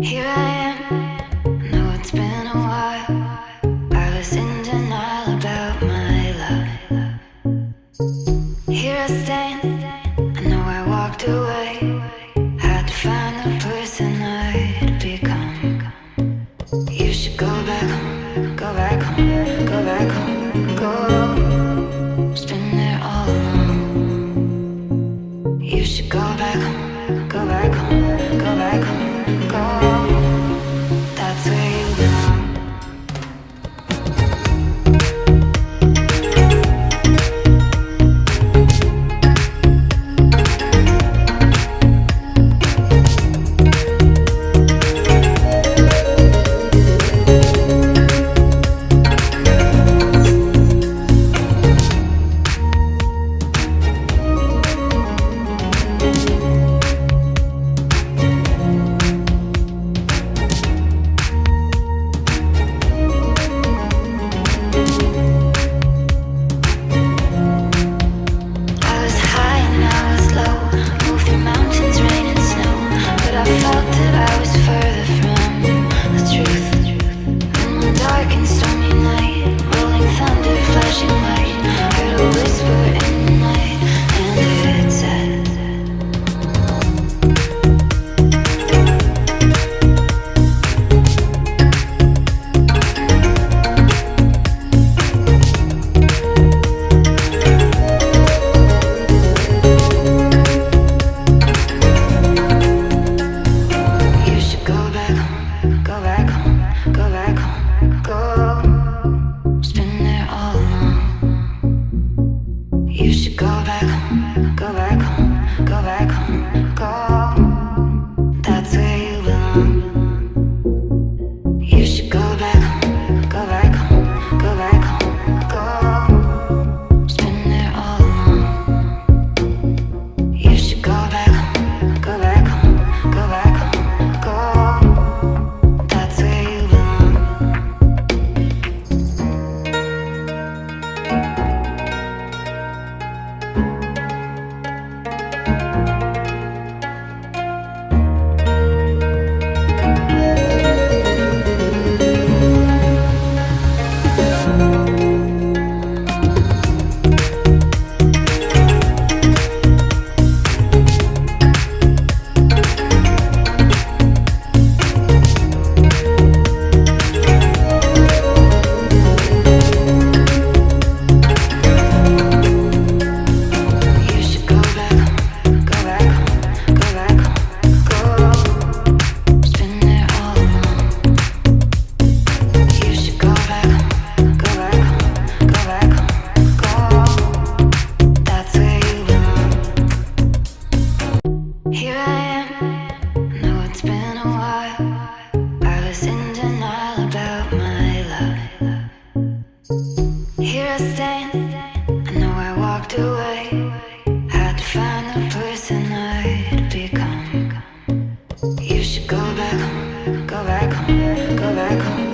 Here I am, know it's been a while. I was in denial about my love. Here I stand, I know I walked away. Had to find the person I'd become. You should go back home, go back home, go back home, go. It's been there all along. You should go back home, go back home, go back home, go. That's where you belong. You should go back home, go back home, go back home, go. That's where you belong. You should go back home, go back home, go back home, go. It's been there all along. You should go back home, go back home, go back home, go. That's where you belong. Here I am, know it's been a while. I was in denial about my love. Here I stand, I know I walked away. Had to find the person I'd become. You should go back home, go back home, go back home.